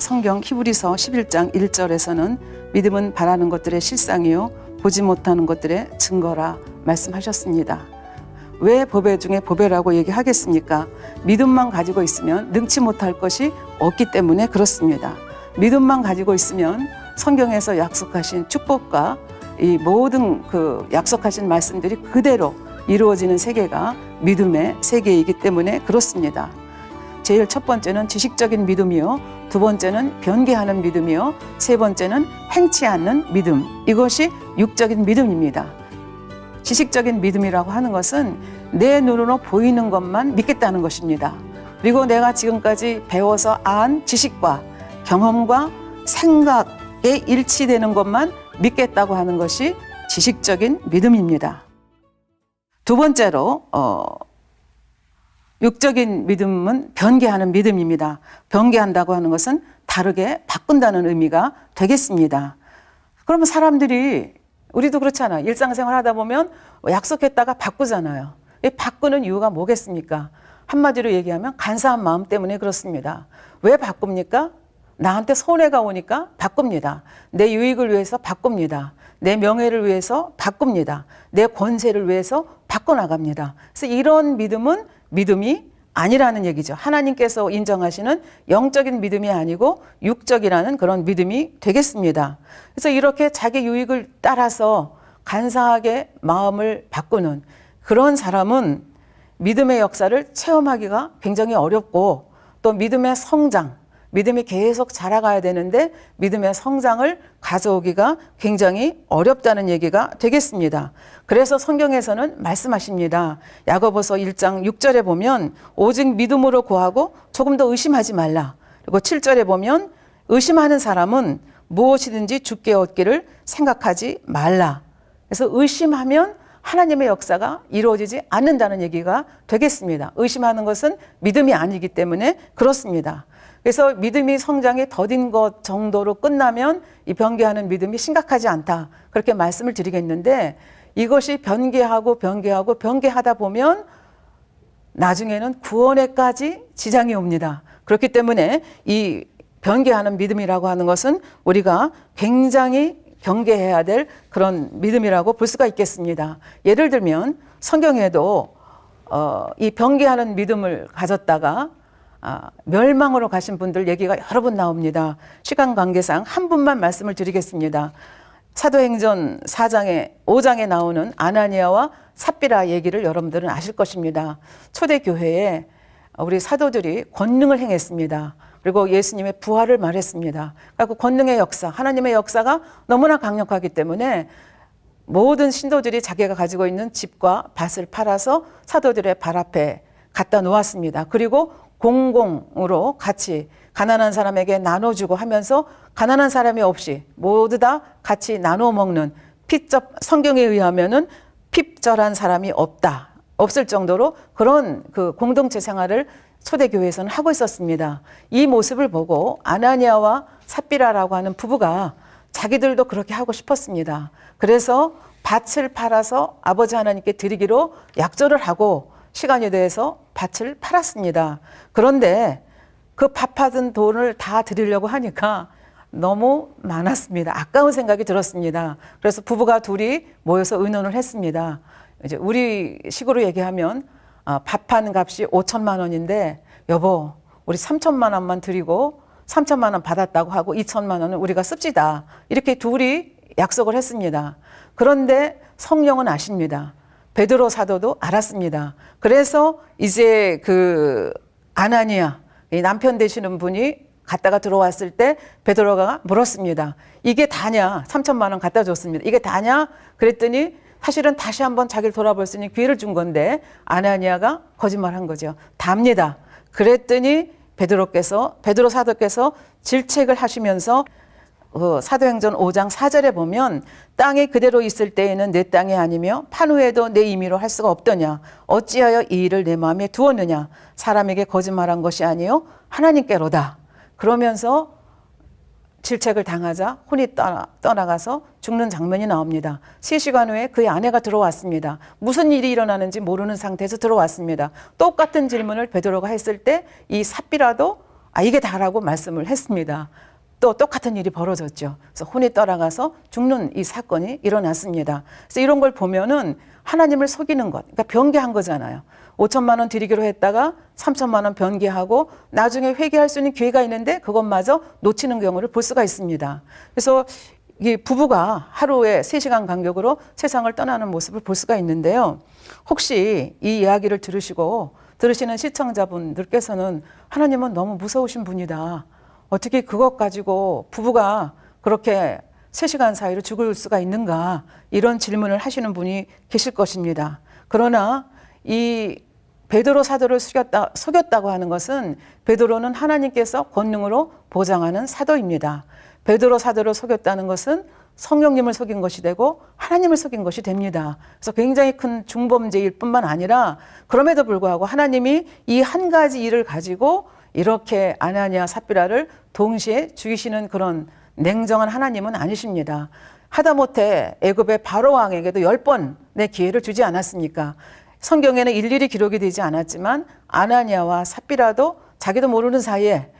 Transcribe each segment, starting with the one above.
성경 히브리서 11장 1절에서는 믿음은 바라는 것들의 실상이요 보지 못하는 것들의 증거라 말씀하셨습니다. 왜 보배 중에 보배라고 얘기하겠습니까? 믿음만 가지고 있으면 능치 못할 것이 없기 때문에 그렇습니다. 믿음만 가지고 있으면 성경에서 약속하신 축복과 이 모든 그 약속하신 말씀들이 그대로 이루어지는 세계가 믿음의 세계이기 때문에 그렇습니다. 제일 첫 번째는 지식적인 믿음이요, 두 번째는 변개하는 믿음이요, 세 번째는 행치 않는 믿음. 이것이 육적인 믿음입니다. 지식적인 믿음이라고 하는 것은 내 눈으로 보이는 것만 믿겠다는 것입니다. 그리고 내가 지금까지 배워서 안 지식과 경험과 생각에 일치되는 것만 믿겠다고 하는 것이 지식적인 믿음입니다. 두 번째로 육적인 믿음은 변개하는 믿음입니다. 변개한다고 하는 것은 다르게 바꾼다는 의미가 되겠습니다. 그러면 사람들이 우리도 그렇잖아요. 일상생활 하다 보면 약속했다가 바꾸잖아요. 이 바꾸는 이유가 뭐겠습니까? 한마디로 얘기하면 간사한 마음 때문에 그렇습니다. 왜 바꿉니까? 나한테 손해가 오니까 바꿉니다. 내 유익을 위해서 바꿉니다. 내 명예를 위해서 바꿉니다. 내 권세를 위해서 바꿔나갑니다. 그래서 이런 믿음은 믿음이 아니라는 얘기죠. 하나님께서 인정하시는 영적인 믿음이 아니고 육적이라는 그런 믿음이 되겠습니다. 그래서 이렇게 자기 유익을 따라서 간사하게 마음을 바꾸는 그런 사람은 믿음의 역사를 체험하기가 굉장히 어렵고 또 믿음의 성장, 믿음이 계속 자라가야 되는데 믿음의 성장을 가져오기가 굉장히 어렵다는 얘기가 되겠습니다. 그래서 성경에서는 말씀하십니다. 야고보서 1장 6절에 보면 오직 믿음으로 구하고 조금 더 의심하지 말라. 그리고 7절에 보면 의심하는 사람은 무엇이든지 주께 얻기를 생각하지 말라. 그래서 의심하면 하나님의 역사가 이루어지지 않는다는 얘기가 되겠습니다. 의심하는 것은 믿음이 아니기 때문에 그렇습니다. 그래서 믿음이 성장이 더딘 것 정도로 끝나면 이 변개하는 믿음이 심각하지 않다. 그렇게 말씀을 드리겠는데 이것이 변개하다 보면 나중에는 구원에까지 지장이 옵니다. 그렇기 때문에 이 변개하는 믿음이라고 하는 것은 우리가 굉장히 경계해야 될 그런 믿음이라고 볼 수가 있겠습니다. 예를 들면 성경에도 이 변개하는 믿음을 가졌다가 멸망으로 가신 분들 얘기가 여러 번 나옵니다. 시간 관계상 한 분만 말씀을 드리겠습니다. 사도행전 5장에 나오는 아나니아와 삽비라 얘기를 여러분들은 아실 것입니다. 초대교회에 우리 사도들이 권능을 행했습니다. 그리고 예수님의 부활을 말했습니다. 그리고 권능의 역사, 하나님의 역사가 너무나 강력하기 때문에 모든 신도들이 자기가 가지고 있는 집과 밭을 팔아서 사도들의 발 앞에 갖다 놓았습니다. 그리고 공공으로 같이 가난한 사람에게 나눠주고 하면서 가난한 사람이 없이 모두 다 같이 나눠 먹는 성경에 의하면은 핍절한 사람이 없을 정도로 그런 그 공동체 생활을 초대교회에서는 하고 있었습니다. 이 모습을 보고 아나니아와 삽비라라고 하는 부부가 자기들도 그렇게 하고 싶었습니다. 그래서 밭을 팔아서 아버지 하나님께 드리기로 약조를 하고 시간이 돼서 밭을 팔았습니다. 그런데 그 밭 받은 돈을 다 드리려고 하니까 너무 많았습니다. 아까운 생각이 들었습니다. 그래서 부부가 둘이 모여서 의논을 했습니다. 이제 우리 식으로 얘기하면 밥 판 값이 5천만 원인데 여보 우리 3천만 원만 드리고 3천만 원 받았다고 하고 2천만 원은 우리가 씁시다. 이렇게 둘이 약속을 했습니다. 그런데 성령은 아십니다. 베드로 사도도 알았습니다. 그래서 이제 그 아나니아 남편 되시는 분이 갔다가 들어왔을 때 베드로가 물었습니다. 이게 다냐? 3천만 원 갖다 줬습니다. 이게 다냐? 그랬더니 사실은 다시 한번 자기를 돌아볼 수 있는 기회를 준 건데 아나니아가 거짓말한 거죠. 답니다. 그랬더니 베드로 사도께서 질책을 하시면서 사도행전 5장 4절에 보면 땅이 그대로 있을 때에는 내 땅이 아니며 판 후에도 내 임의로 할 수가 없더냐. 어찌하여 이 일을 내 마음에 두었느냐. 사람에게 거짓말한 것이 아니요 하나님께로다. 그러면서 질책을 당하자 혼이 떠나가서 죽는 장면이 나옵니다. 3시간 후에 그의 아내가 들어왔습니다. 무슨 일이 일어나는지 모르는 상태에서 들어왔습니다. 똑같은 질문을 베드로가 했을 때 이 삽비라도 이게 다라고 말씀을 했습니다. 또 똑같은 일이 벌어졌죠. 그래서 혼이 떠나가서 죽는 이 사건이 일어났습니다. 그래서 이런 걸 보면은 하나님을 속이는 것, 그러니까 변개한 거잖아요. 5천만 원 드리기로 했다가 3천만 원 변개하고 나중에 회개할 수 있는 기회가 있는데 그것마저 놓치는 경우를 볼 수가 있습니다. 그래서 이 부부가 하루에 3시간 간격으로 세상을 떠나는 모습을 볼 수가 있는데요. 혹시 이 이야기를 들으시는 시청자분들께서는 하나님은 너무 무서우신 분이다. 어떻게 그것 가지고 부부가 그렇게 3시간 사이로 죽을 수가 있는가, 이런 질문을 하시는 분이 계실 것입니다. 그러나 이 베드로 사도를 속였다고 하는 것은 베드로는 하나님께서 권능으로 보장하는 사도입니다. 베드로 사도를 속였다는 것은 성령님을 속인 것이 되고 하나님을 속인 것이 됩니다. 그래서 굉장히 큰 중범죄일 뿐만 아니라 그럼에도 불구하고 하나님이 이 한 가지 일을 가지고 이렇게 아나니아 삽비라를 동시에 죽이시는 그런 냉정한 하나님은 아니십니다. 하다못해 애굽의 바로 왕에게도 10번의 기회를 주지 않았습니까? 성경에는 일일이 기록이 되지 않았지만 아나니아와 삽비라도 자기도 모르는 사이에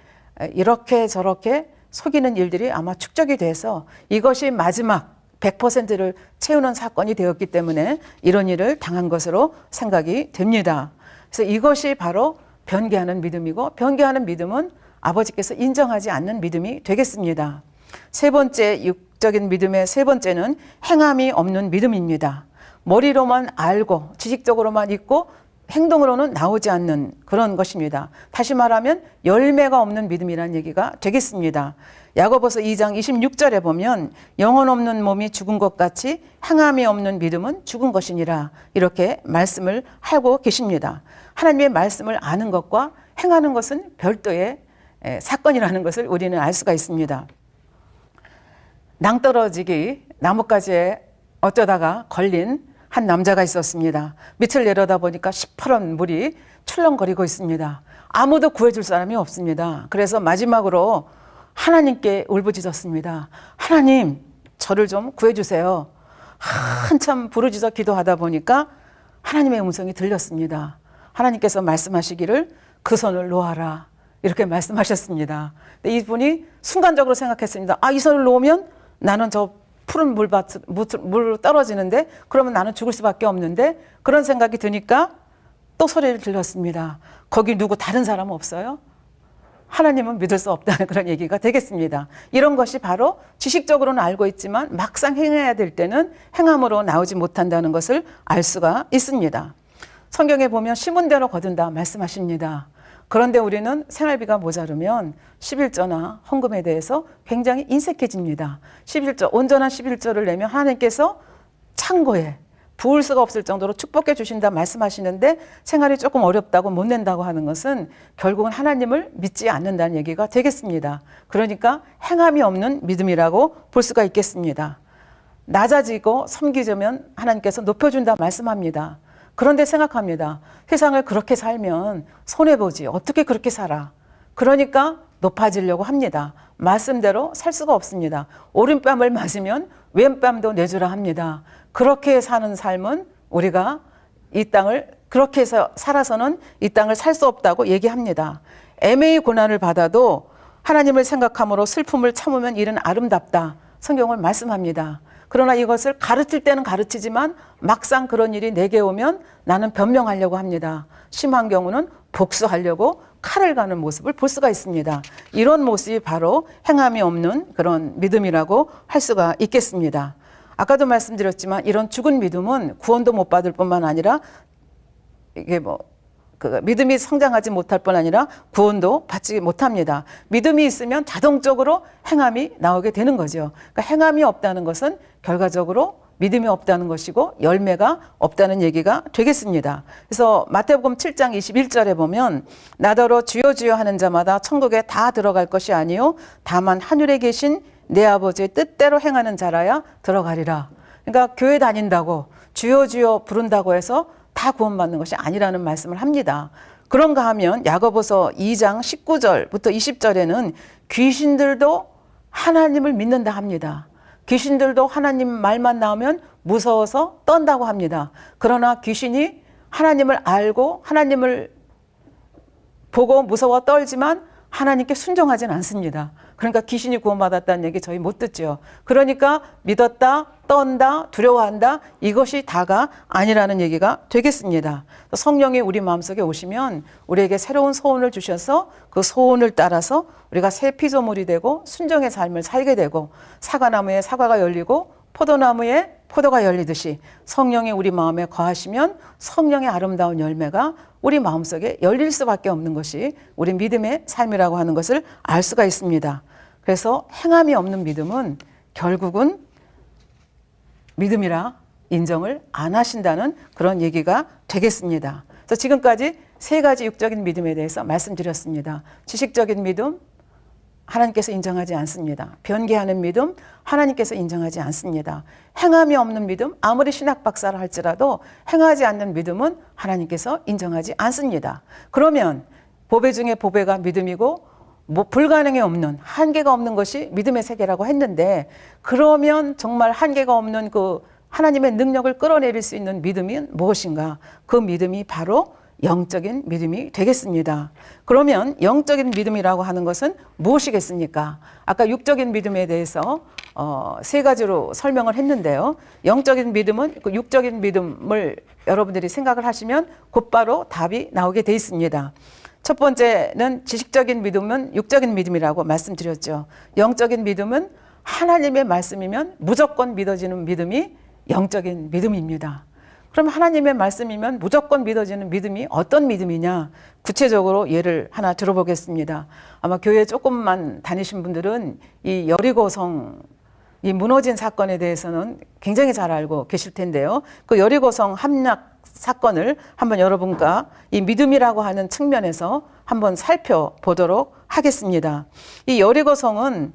이렇게 저렇게 속이는 일들이 아마 축적이 돼서 이것이 마지막 100%를 채우는 사건이 되었기 때문에 이런 일을 당한 것으로 생각이 됩니다. 그래서 이것이 바로 변개하는 믿음이고, 변개하는 믿음은 아버지께서 인정하지 않는 믿음이 되겠습니다. 세 번째, 육적인 믿음의 세 번째는 행함이 없는 믿음입니다. 머리로만 알고 지식적으로만 있고 행동으로는 나오지 않는 그런 것입니다. 다시 말하면 열매가 없는 믿음이라는 얘기가 되겠습니다. 야고보서 2장 26절에 보면 영혼 없는 몸이 죽은 것 같이 행함이 없는 믿음은 죽은 것이니라, 이렇게 말씀을 하고 계십니다. 하나님의 말씀을 아는 것과 행하는 것은 별도의 사건이라는 것을 우리는 알 수가 있습니다. 낭떠러지기 나뭇가지에 어쩌다가 걸린 한 남자가 있었습니다. 밑을 내려다 보니까 시퍼런 물이 출렁거리고 있습니다. 아무도 구해줄 사람이 없습니다. 그래서 마지막으로 하나님께 울부짖었습니다. 하나님, 저를 좀 구해주세요. 한참 부르짖어 기도하다 보니까 하나님의 음성이 들렸습니다. 하나님께서 말씀하시기를 그 손을 놓아라, 이렇게 말씀하셨습니다. 근데 이분이 순간적으로 생각했습니다. 이 손을 놓으면 나는 저 푸른 물로 떨어지는데, 그러면 나는 죽을 수밖에 없는데, 그런 생각이 드니까 또 소리를 들렸습니다. 거기 누구 다른 사람 없어요? 하나님은 믿을 수 없다는 그런 얘기가 되겠습니다. 이런 것이 바로 지식적으로는 알고 있지만 막상 행해야 될 때는 행함으로 나오지 못한다는 것을 알 수가 있습니다. 성경에 보면 심은 대로 거둔다 말씀하십니다. 그런데 우리는 생활비가 모자르면 11조나 헌금에 대해서 굉장히 인색해집니다. 11조, 온전한 11조를 내면 하나님께서 창고에 부을 수가 없을 정도로 축복해 주신다 말씀하시는데 생활이 조금 어렵다고 못 낸다고 하는 것은 결국은 하나님을 믿지 않는다는 얘기가 되겠습니다. 그러니까 행함이 없는 믿음이라고 볼 수가 있겠습니다. 낮아지고 섬기자면 하나님께서 높여준다 말씀합니다. 그런데 생각합니다. 세상을 그렇게 살면 손해보지, 어떻게 그렇게 살아? 그러니까 높아지려고 합니다. 말씀대로 살 수가 없습니다. 오른뺨을 맞으면 왼뺨도 내주라 합니다. 그렇게 사는 삶은 우리가 이 땅을 그렇게 해서 살아서는 이 땅을 살 수 없다고 얘기합니다. 애매히 고난을 받아도 하나님을 생각함으로 슬픔을 참으면 이는 아름답다, 성경을 말씀합니다. 그러나 이것을 가르칠 때는 가르치지만 막상 그런 일이 내게 오면 나는 변명하려고 합니다. 심한 경우는 복수하려고 칼을 가는 모습을 볼 수가 있습니다. 이런 모습이 바로 행함이 없는 그런 믿음이라고 할 수가 있겠습니다. 아까도 말씀드렸지만 이런 죽은 믿음은 구원도 못 받을 뿐만 아니라 이게 믿음이 성장하지 못할 뿐 아니라 구원도 받지 못합니다. 믿음이 있으면 자동적으로 행함이 나오게 되는 거죠. 그러니까 행함이 없다는 것은 결과적으로 믿음이 없다는 것이고 열매가 없다는 얘기가 되겠습니다. 그래서 마태복음 7장 21절에 보면 나더러 주여 주여 하는 자마다 천국에 다 들어갈 것이 아니요 다만 하늘에 계신 내 아버지의 뜻대로 행하는 자라야 들어가리라. 그러니까 교회 다닌다고 주여 주여 부른다고 해서 다 구원받는 것이 아니라는 말씀을 합니다. 그런가 하면 야고보서 2장 19절부터 20절에는 귀신들도 하나님을 믿는다 합니다. 귀신들도 하나님 말만 나오면 무서워서 떤다고 합니다. 그러나 귀신이 하나님을 알고 하나님을 보고 무서워 떨지만 하나님께 순종하진 않습니다. 그러니까 귀신이 구원받았다는 얘기 저희 못 듣죠. 그러니까 믿었다, 떤다, 두려워한다, 이것이 다가 아니라는 얘기가 되겠습니다. 성령이 우리 마음속에 오시면 우리에게 새로운 소원을 주셔서 그 소원을 따라서 우리가 새 피조물이 되고 순종의 삶을 살게 되고, 사과나무에 사과가 열리고 포도나무에 포도가 열리듯이 성령이 우리 마음에 거하시면 성령의 아름다운 열매가 우리 마음속에 열릴 수밖에 없는 것이 우리 믿음의 삶이라고 하는 것을 알 수가 있습니다. 그래서 행함이 없는 믿음은 결국은 믿음이라 인정을 안 하신다는 그런 얘기가 되겠습니다. 그래서 지금까지 세 가지 육적인 믿음에 대해서 말씀드렸습니다. 지식적인 믿음, 하나님께서 인정하지 않습니다. 변개하는 믿음, 하나님께서 인정하지 않습니다. 행함이 없는 믿음, 아무리 신학 박사를 할지라도 행하지 않는 믿음은 하나님께서 인정하지 않습니다. 그러면 보배 중에 보배가 믿음이고 불가능이 없는, 한계가 없는 것이 믿음의 세계라고 했는데, 그러면 정말 한계가 없는 그 하나님의 능력을 끌어내릴 수 있는 믿음이 무엇인가? 그 믿음이 바로 영적인 믿음이 되겠습니다. 그러면 영적인 믿음이라고 하는 것은 무엇이겠습니까? 아까 육적인 믿음에 대해서 세 가지로 설명을 했는데요. 영적인 믿음은 그 육적인 믿음을 여러분들이 생각을 하시면 곧바로 답이 나오게 돼 있습니다. 첫 번째는 지식적인 믿음은 육적인 믿음이라고 말씀드렸죠. 영적인 믿음은 하나님의 말씀이면 무조건 믿어지는 믿음이 영적인 믿음입니다. 그럼 하나님의 말씀이면 무조건 믿어지는 믿음이 어떤 믿음이냐? 구체적으로 예를 하나 들어보겠습니다. 아마 교회 조금만 다니신 분들은 이 여리고성, 이 무너진 사건에 대해서는 굉장히 잘 알고 계실 텐데요. 그 여리고성 함락 사건을 한번 여러분과 이 믿음이라고 하는 측면에서 한번 살펴보도록 하겠습니다. 이 여리고성은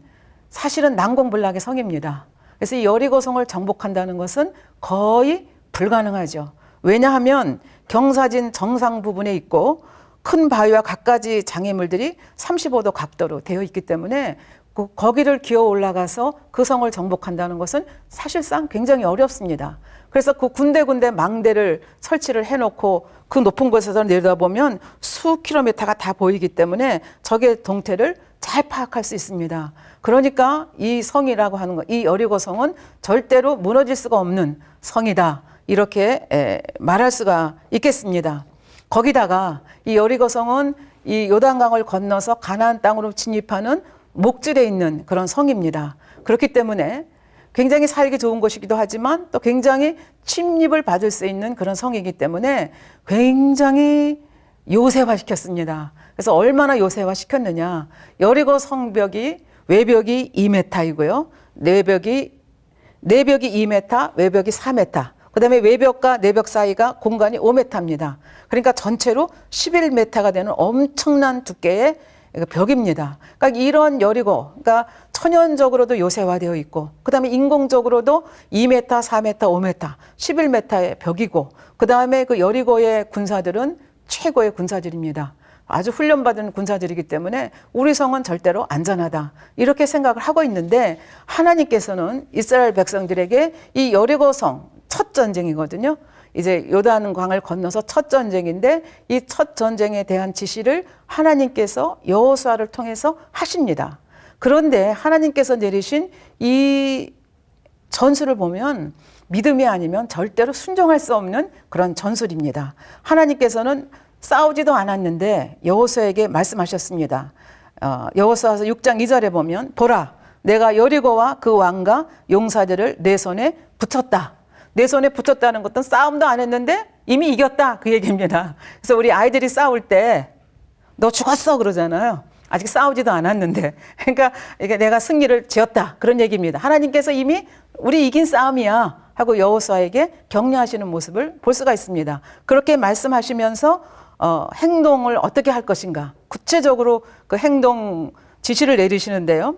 사실은 난공불락의 성입니다. 그래서 이 여리고성을 정복한다는 것은 거의 불가능하죠. 왜냐하면 경사진 정상 부분에 있고 큰 바위와 갖가지 장애물들이 35도 각도로 되어 있기 때문에 거기를 기어 올라가서 그 성을 정복한다는 것은 사실상 굉장히 어렵습니다. 그래서 그 군데군데 망대를 설치를 해놓고 그 높은 곳에서 내려다보면 수 킬로미터가 다 보이기 때문에 적의 동태를 잘 파악할 수 있습니다. 그러니까 이 성이라고 하는 것, 이 여리고 성은 절대로 무너질 수가 없는 성이다, 이렇게 말할 수가 있겠습니다. 거기다가 이 여리고 성은 이 요단강을 건너서 가나안 땅으로 진입하는 목줄에 있는 그런 성입니다. 그렇기 때문에 굉장히 살기 좋은 곳이기도 하지만 또 굉장히 침입을 받을 수 있는 그런 성이기 때문에 굉장히 요새화시켰습니다. 그래서 얼마나 요새화시켰느냐. 여리고 성벽이 외벽이 2m이고요. 내벽이 2m, 외벽이 4m. 그 다음에 외벽과 내벽 사이가 공간이 5m입니다. 그러니까 전체로 11m가 되는 엄청난 두께의 벽입니다. 그러니까 이런 여리고, 그러니까 천연적으로도 요새화되어 있고, 그 다음에 인공적으로도 2m, 4m, 5m, 11m의 벽이고, 그 다음에 그 여리고의 군사들은 최고의 군사들입니다. 아주 훈련받은 군사들이기 때문에 우리 성은 절대로 안전하다, 이렇게 생각을 하고 있는데, 하나님께서는 이스라엘 백성들에게 이 여리고 성, 첫 전쟁이거든요. 이제 요단강을 건너서 첫 전쟁인데, 이 첫 전쟁에 대한 지시를 하나님께서 여호수아를 통해서 하십니다. 그런데 하나님께서 내리신 이 전술을 보면 믿음이 아니면 절대로 순종할 수 없는 그런 전술입니다. 하나님께서는 싸우지도 않았는데 여호수아에게 말씀하셨습니다. 여호수아서 6장 2절에 보면, 보라, 내가 여리고와 그 왕과 용사들을 내 손에 붙였다. 내 손에 붙였다는 것은 싸움도 안 했는데 이미 이겼다, 그 얘기입니다. 그래서 우리 아이들이 싸울 때 너 죽었어 그러잖아요. 아직 싸우지도 않았는데. 그러니까 이게 내가 승리를 지었다, 그런 얘기입니다. 하나님께서 이미 우리 이긴 싸움이야 하고 여호수아에게 격려하시는 모습을 볼 수가 있습니다. 그렇게 말씀하시면서 행동을 어떻게 할 것인가, 구체적으로 그 행동 지시를 내리시는데요.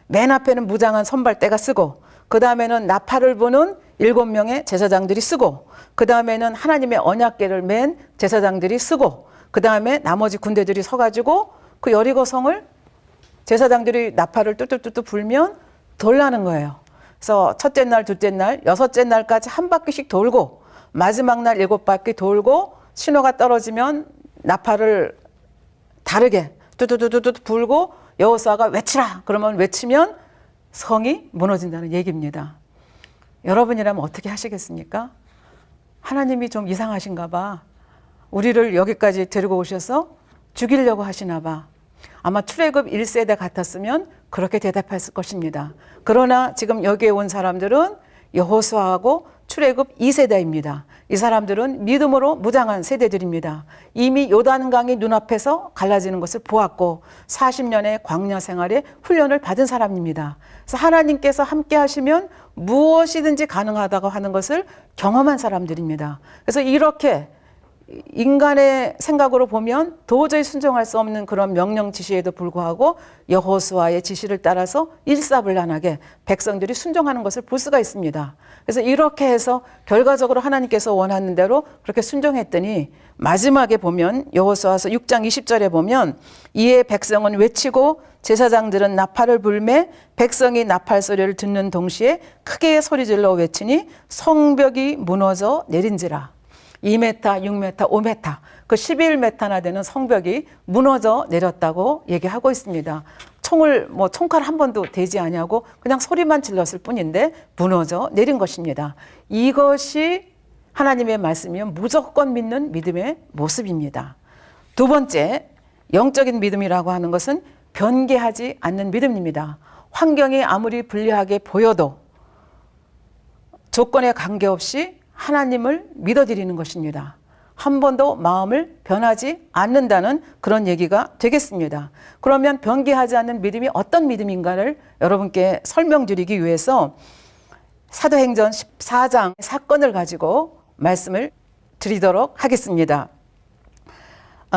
맨 앞에는 무장한 선발대가 쓰고, 그 다음에는 나팔을 부는 7명의 제사장들이 쓰고, 그 다음에는 하나님의 언약궤를 맨 제사장들이 쓰고, 그 다음에 나머지 군대들이 서가지고 그 여리고 성을 제사장들이 나팔을 뚜뚜뚜뚜 불면 돌라는 거예요. 그래서 첫째 날, 둘째 날, 여섯째 날까지 한 바퀴씩 돌고, 마지막 날 7바퀴 돌고, 신호가 떨어지면 나팔을 다르게 두두두두두 불고 여호수아가 외치라 그러면 외치면 성이 무너진다는 얘기입니다. 여러분이라면 어떻게 하시겠습니까? 하나님이 좀 이상하신가 봐. 우리를 여기까지 데리고 오셔서 죽이려고 하시나 봐. 아마 출애굽 1세대 같았으면 그렇게 대답했을 것입니다. 그러나 지금 여기에 온 사람들은 여호수아하고 출애굽 2세대입니다. 이 사람들은 믿음으로 무장한 세대들입니다. 이미 요단강이 눈앞에서 갈라지는 것을 보았고 40년의 광야 생활에 훈련을 받은 사람입니다. 그래서 하나님께서 함께 하시면 무엇이든지 가능하다고 하는 것을 경험한 사람들입니다. 그래서 이렇게 인간의 생각으로 보면 도저히 순종할 수 없는 그런 명령 지시에도 불구하고 여호수아의 지시를 따라서 일사불란하게 백성들이 순종하는 것을 볼 수가 있습니다. 그래서 이렇게 해서 결과적으로 하나님께서 원하는 대로 그렇게 순종했더니 마지막에 보면 여호수아서 6장 20절에 보면 이에 백성은 외치고 제사장들은 나팔을 불매 백성이 나팔 소리를 듣는 동시에 크게 소리질러 외치니 성벽이 무너져 내린지라. 2m, 6m, 5m, 그 11m나 되는 성벽이 무너져 내렸다고 얘기하고 있습니다. 총칼 한 번도 대지 아니하고 그냥 소리만 질렀을 뿐인데 무너져 내린 것입니다. 이것이 하나님의 말씀이면 무조건 믿는 믿음의 모습입니다. 두 번째, 영적인 믿음이라고 하는 것은 변개하지 않는 믿음입니다. 환경이 아무리 불리하게 보여도 조건에 관계없이 하나님을 믿어드리는 것입니다. 한 번도 마음을 변하지 않는다는 그런 얘기가 되겠습니다. 그러면 변개하지 않는 믿음이 어떤 믿음인가를 여러분께 설명드리기 위해서 사도행전 14장 사건을 가지고 말씀을 드리도록 하겠습니다.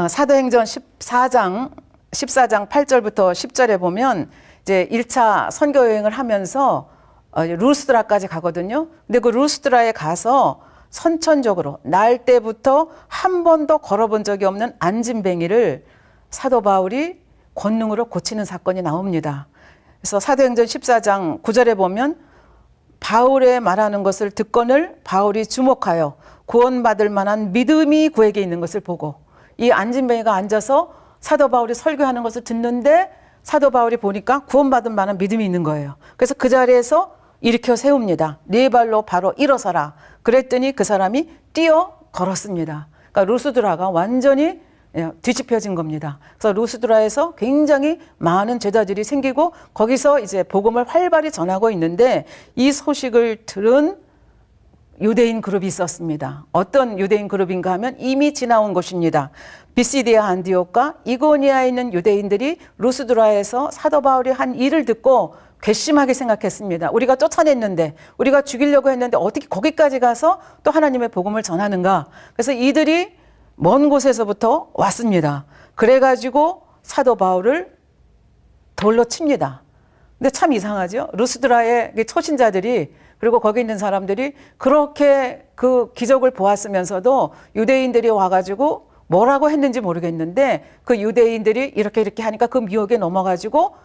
사도행전 14장 8절부터 10절에 보면 이제 1차 선교 여행을 하면서 루스드라까지 가거든요. 근데 그 루스드라에 가서 선천적으로 날 때부터 한 번도 걸어본 적이 없는 안진뱅이를 사도 바울이 권능으로 고치는 사건이 나옵니다. 그래서 사도행전 14장 9절에 보면 바울의 말하는 것을 듣거늘 바울이 주목하여 구원받을 만한 믿음이 그에게 있는 것을 보고 이 안진뱅이가 앉아서 사도 바울이 설교하는 것을 듣는데 사도 바울이 보니까 구원받을 만한 믿음이 있는 거예요. 그래서 그 자리에서 일으켜 세웁니다. 네 발로 바로 일어서라. 그랬더니 그 사람이 뛰어 걸었습니다. 그러니까 루스드라가 완전히 뒤집혀진 겁니다. 그래서 루스드라에서 굉장히 많은 제자들이 생기고 거기서 이제 복음을 활발히 전하고 있는데 이 소식을 들은 유대인 그룹이 있었습니다. 어떤 유대인 그룹인가 하면 이미 지나온 것입니다. 비시디아 안디옥과 이고니아에 있는 유대인들이 루스드라에서 사도 바울이 한 일을 듣고 괘씸하게 생각했습니다. 우리가 쫓아냈는데 우리가 죽이려고 했는데 어떻게 거기까지 가서 또 하나님의 복음을 전하는가. 그래서 이들이 먼 곳에서부터 왔습니다. 그래가지고 사도 바울을 돌로 칩니다. 근데 참 이상하죠. 루스드라의 초신자들이 그리고 거기 있는 사람들이 그렇게 그 기적을 보았으면서도 유대인들이 와가지고 뭐라고 했는지 모르겠는데 그 유대인들이 이렇게 하니까 그 미혹에 넘어가가지고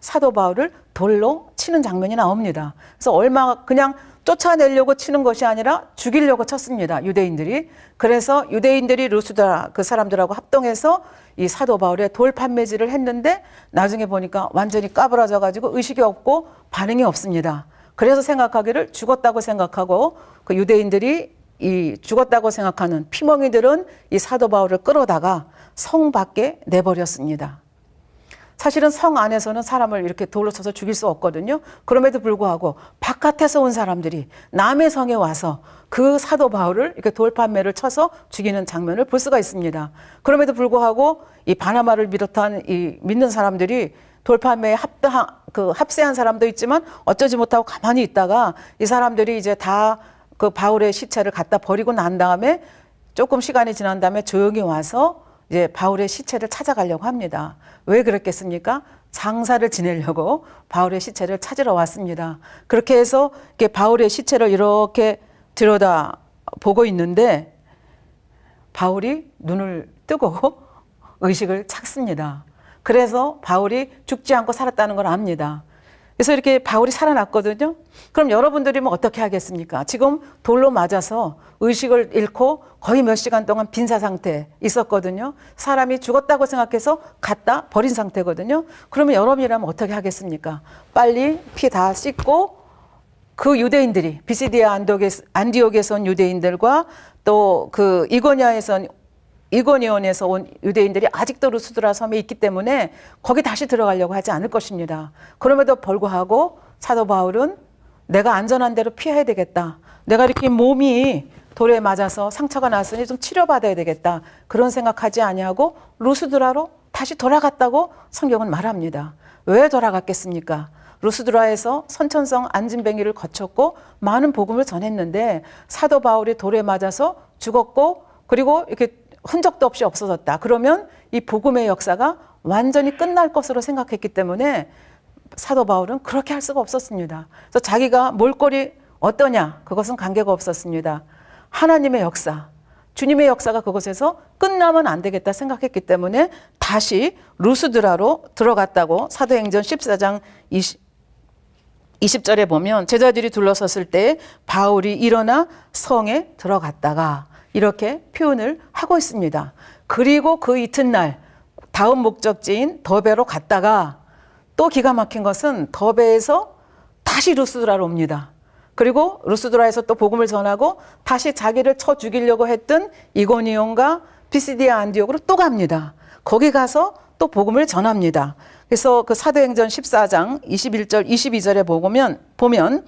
사도 바울을 돌로 치는 장면이 나옵니다. 그래서 그냥 쫓아내려고 치는 것이 아니라 죽이려고 쳤습니다. 유대인들이. 그래서 유대인들이 루스드라 그 사람들하고 합동해서 이 사도 바울의 돌 판매질을 했는데 나중에 보니까 완전히 까부러져가지고 의식이 없고 반응이 없습니다. 그래서 생각하기를 죽었다고 생각하고 그 유대인들이 이 죽었다고 생각하는 피멍이들은 이 사도 바울을 끌어다가 성 밖에 내버렸습니다. 사실은 성 안에서는 사람을 이렇게 돌로 쳐서 죽일 수 없거든요. 그럼에도 불구하고 바깥에서 온 사람들이 남의 성에 와서 그 사도 바울을 이렇게 돌판매를 쳐서 죽이는 장면을 볼 수가 있습니다. 그럼에도 불구하고 이 바나바를 비롯한 이 믿는 사람들이 돌판매에 합세한 사람도 있지만 어쩌지 못하고 가만히 있다가 이 사람들이 이제 다 그 바울의 시체를 갖다 버리고 난 다음에 조금 시간이 지난 다음에 조용히 와서 이제 바울의 시체를 찾아가려고 합니다. 왜 그랬겠습니까? 장사를 지내려고 바울의 시체를 찾으러 왔습니다. 그렇게 해서 이렇게 바울의 시체를 이렇게 들여다 보고 있는데 바울이 눈을 뜨고 의식을 찾습니다. 그래서 바울이 죽지 않고 살았다는 걸 압니다. 그래서 이렇게 바울이 살아났거든요. 그럼 여러분들이면 뭐 어떻게 하겠습니까? 지금 돌로 맞아서 의식을 잃고 거의 몇 시간 동안 빈사 상태에 있었거든요. 사람이 죽었다고 생각해서 갖다 버린 상태거든요. 그러면 여러분이라면 어떻게 하겠습니까? 빨리 피 다 씻고 그 유대인들이 비시디아 안디옥에서 온 유대인들과 또 그 이고니온에서 온 유대인들이 아직도 루스드라 섬에 있기 때문에 거기 다시 들어가려고 하지 않을 것입니다. 그럼에도 불구하고 사도 바울은 내가 안전한 데로 피해야 되겠다. 내가 이렇게 몸이 돌에 맞아서 상처가 났으니 좀 치료받아야 되겠다. 그런 생각하지 아니하고 루스드라로 다시 돌아갔다고 성경은 말합니다. 왜 돌아갔겠습니까? 루스드라에서 선천성 안진뱅이를 거쳤고 많은 복음을 전했는데 사도 바울이 돌에 맞아서 죽었고 그리고 이렇게 흔적도 없이 없어졌다. 그러면 이 복음의 역사가 완전히 끝날 것으로 생각했기 때문에 사도 바울은 그렇게 할 수가 없었습니다. 그래서 자기가 몰골이 어떠냐 그것은 관계가 없었습니다. 하나님의 역사, 주님의 역사가 그곳에서 끝나면 안 되겠다 생각했기 때문에 다시 루스드라로 들어갔다고 사도행전 14장 20절에 보면 제자들이 둘러섰을 때 바울이 일어나 성에 들어갔다가 이렇게 표현을 하고 있습니다. 그리고 그 이튿날 다음 목적지인 더베로 갔다가 또 기가 막힌 것은 더베에서 다시 루스드라로 옵니다. 그리고 루스드라에서 또 복음을 전하고 다시 자기를 쳐 죽이려고 했던 이고니온과 비시디아 안디옥으로 또 갑니다. 거기 가서 또 복음을 전합니다. 그래서 그 사도행전 14장 21절 22절에 보면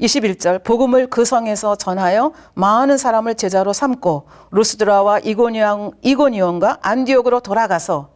21절 복음을 그 성에서 전하여 많은 사람을 제자로 삼고 루스드라와 이고니온과 안디옥으로 돌아가서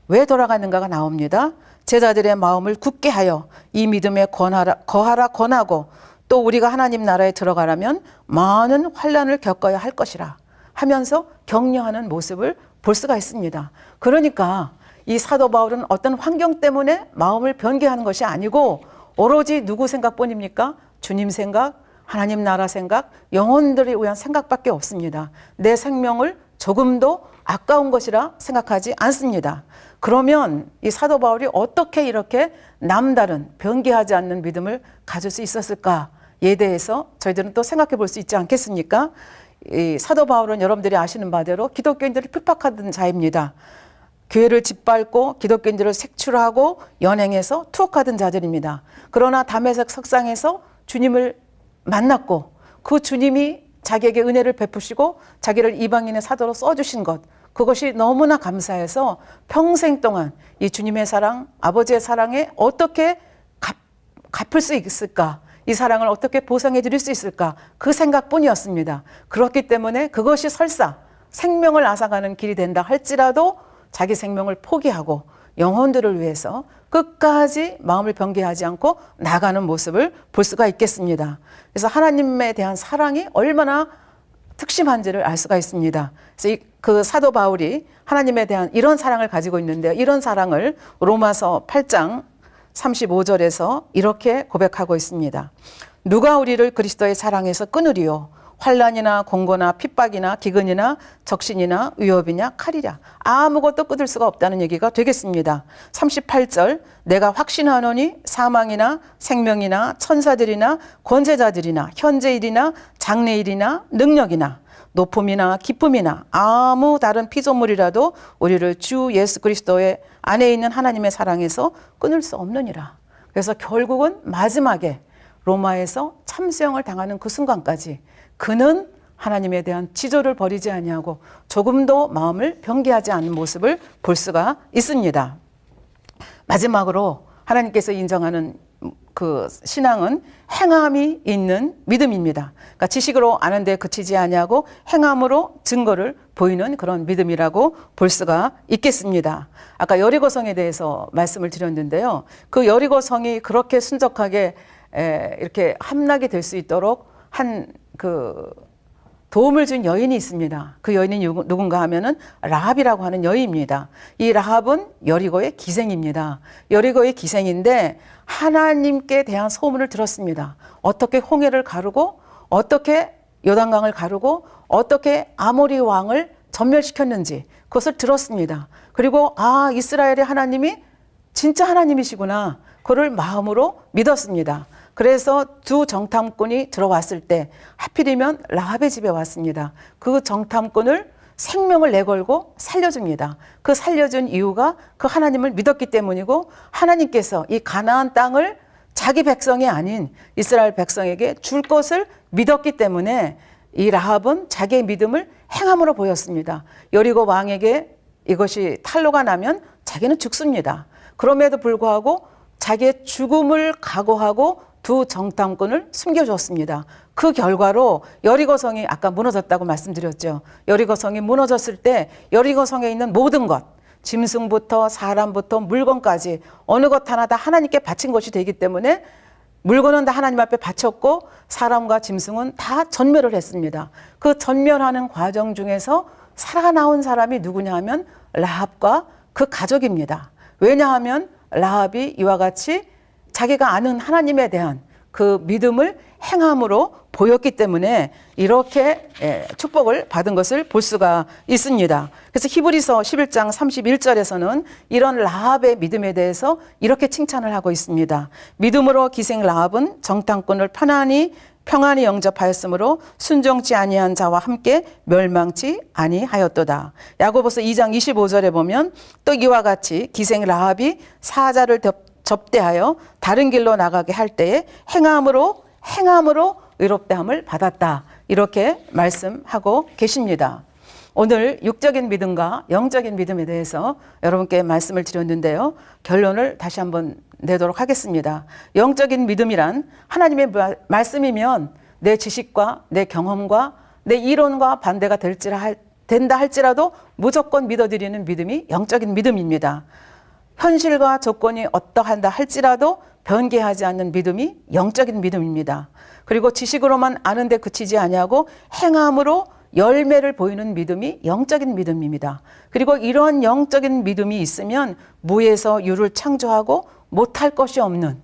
왜 돌아가는가가 나옵니다. 제자들의 마음을 굳게 하여 이 믿음에 거하라 권하고 또 우리가 하나님 나라에 들어가려면 많은 환난을 겪어야 할 것이라 하면서 격려하는 모습을 볼 수가 있습니다. 그러니까 이 사도 바울은 어떤 환경 때문에 마음을 변개하는 것이 아니고 오로지 누구 생각뿐입니까? 주님 생각, 하나님 나라 생각, 영혼들을 위한 생각밖에 없습니다. 내 생명을 조금도 아까운 것이라 생각하지 않습니다. 그러면 이 사도 바울이 어떻게 이렇게 남다른 변개하지 않는 믿음을 가질 수 있었을까에 대해서 저희들은 또 생각해 볼 수 있지 않겠습니까? 이 사도 바울은 여러분들이 아시는 바대로 기독교인들을 핍박하던 자입니다. 교회를 짓밟고 기독교인들을 색출하고 연행해서 투옥하던 자들입니다. 그러나 다메섹 석상에서 주님을 만났고 그 주님이 자기에게 은혜를 베푸시고 자기를 이방인의 사도로 써주신 것, 그것이 너무나 감사해서 평생 동안 이 주님의 사랑, 아버지의 사랑에 어떻게 갚을 수 있을까, 이 사랑을 어떻게 보상해 드릴 수 있을까, 그 생각뿐이었습니다. 그렇기 때문에 그것이 설사 생명을 앗아가는 길이 된다 할지라도 자기 생명을 포기하고 영혼들을 위해서 끝까지 마음을 변개하지 않고 나가는 모습을 볼 수가 있겠습니다. 그래서 하나님에 대한 사랑이 얼마나 특심한지를 알 수가 있습니다. 그래서 그 사도 바울이 하나님에 대한 이런 사랑을 가지고 있는데요. 이런 사랑을 로마서 8장 35절에서 이렇게 고백하고 있습니다. 누가 우리를 그리스도의 사랑에서 끊으리요? 환난이나 공고나 핍박이나 기근이나 적신이나 위협이냐 칼이랴. 아무것도 끊을 수가 없다는 얘기가 되겠습니다. 38절 내가 확신하노니 사망이나 생명이나 천사들이나 권세자들이나 현재일이나 장래일이나 능력이나 높음이나 기쁨이나 아무 다른 피조물이라도 우리를 주 예수 그리스도의 안에 있는 하나님의 사랑에서 끊을 수 없느니라. 그래서 결국은 마지막에 로마에서 참수형을 당하는 그 순간까지 그는 하나님에 대한 지조를 버리지 아니하고 조금도 마음을 변개하지 않는 모습을 볼 수가 있습니다. 마지막으로 하나님께서 인정하는 그 신앙은 행함이 있는 믿음입니다. 그러니까 지식으로 아는데 그치지 아니하고 행함으로 증거를 보이는 그런 믿음이라고 볼 수가 있겠습니다. 아까 여리고성에 대해서 말씀을 드렸는데요. 그 여리고성이 그렇게 순적하게 이렇게 함락이 될 수 있도록 한 그 도움을 준 여인이 있습니다. 그 여인이 누군가 하면은 라합이라고 하는 여인입니다. 이 라합은 여리고의 기생입니다. 여리고의 기생인데 하나님께 대한 소문을 들었습니다. 어떻게 홍해를 가르고 어떻게 요단강을 가르고 어떻게 아모리 왕을 전멸시켰는지 그것을 들었습니다. 그리고 아, 이스라엘의 하나님이 진짜 하나님이시구나. 그를 마음으로 믿었습니다. 그래서 두 정탐꾼이 들어왔을 때 하필이면 라합의 집에 왔습니다. 그 정탐꾼을 생명을 내걸고 살려줍니다. 그 살려준 이유가 그 하나님을 믿었기 때문이고, 하나님께서 이 가나안 땅을 자기 백성이 아닌 이스라엘 백성에게 줄 것을 믿었기 때문에 이 라합은 자기의 믿음을 행함으로 보였습니다. 여리고 왕에게 이것이 탄로가 나면 자기는 죽습니다. 그럼에도 불구하고 자기의 죽음을 각오하고 두 정탐꾼을 숨겨줬습니다. 그 결과로 여리고성이 아까 무너졌다고 말씀드렸죠. 여리고성이 무너졌을 때 여리고성에 있는 모든 것, 짐승부터 사람부터 물건까지 어느 것 하나 다 하나님께 바친 것이 되기 때문에 물건은 다 하나님 앞에 바쳤고 사람과 짐승은 다 전멸을 했습니다. 그 전멸하는 과정 중에서 살아나온 사람이 누구냐 하면 라합과 그 가족입니다. 왜냐하면 라합이 이와 같이 자기가 아는 하나님에 대한 그 믿음을 행함으로 보였기 때문에 이렇게 축복을 받은 것을 볼 수가 있습니다. 그래서 히브리서 11장 31절에서는 이런 라합의 믿음에 대해서 이렇게 칭찬을 하고 있습니다. 믿음으로 기생 라합은 정탐꾼을 평안히 영접하였으므로 순종치 아니한 자와 함께 멸망치 아니하였도다. 야고보서 2장 25절에 보면 또 이와 같이 기생 라합이 사자를 접대하여 다른 길로 나가게 할 때에 행함으로 의롭다함을 받았다. 이렇게 말씀하고 계십니다. 오늘 육적인 믿음과 영적인 믿음에 대해서 여러분께 말씀을 드렸는데요. 결론을 다시 한번 내도록 하겠습니다. 영적인 믿음이란 하나님의 말씀이면 내 지식과 내 경험과 내 이론과 반대가 된다 할지라도 무조건 믿어드리는 믿음이 영적인 믿음입니다. 현실과 조건이 어떠한다 할지라도 변개하지 않는 믿음이 영적인 믿음입니다. 그리고 지식으로만 아는데 그치지 아니하고 행함으로 열매를 보이는 믿음이 영적인 믿음입니다. 그리고 이런 영적인 믿음이 있으면 무에서 유를 창조하고 못할 것이 없는,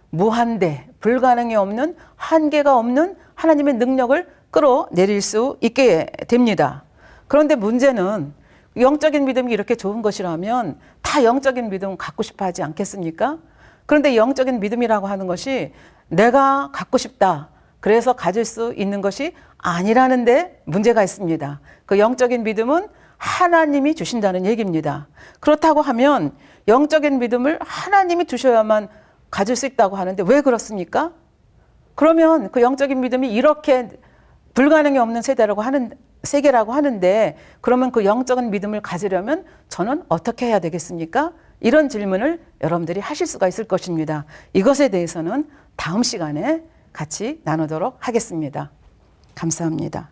무한대, 불가능이 없는, 한계가 없는 하나님의 능력을 끌어내릴 수 있게 됩니다. 그런데 문제는 영적인 믿음이 이렇게 좋은 것이라면 다 영적인 믿음 갖고 싶어 하지 않겠습니까? 그런데 영적인 믿음이라고 하는 것이 내가 갖고 싶다, 그래서 가질 수 있는 것이 아니라는 데 문제가 있습니다. 그 영적인 믿음은 하나님이 주신다는 얘기입니다. 그렇다고 하면 영적인 믿음을 하나님이 주셔야만 가질 수 있다고 하는데 왜 그렇습니까? 그러면 그 영적인 믿음이 이렇게 불가능이 없는 세계라고 하는데 그러면 그 영적인 믿음을 가지려면 저는 어떻게 해야 되겠습니까? 이런 질문을 여러분들이 하실 수가 있을 것입니다. 이것에 대해서는 다음 시간에 같이 나누도록 하겠습니다. 감사합니다.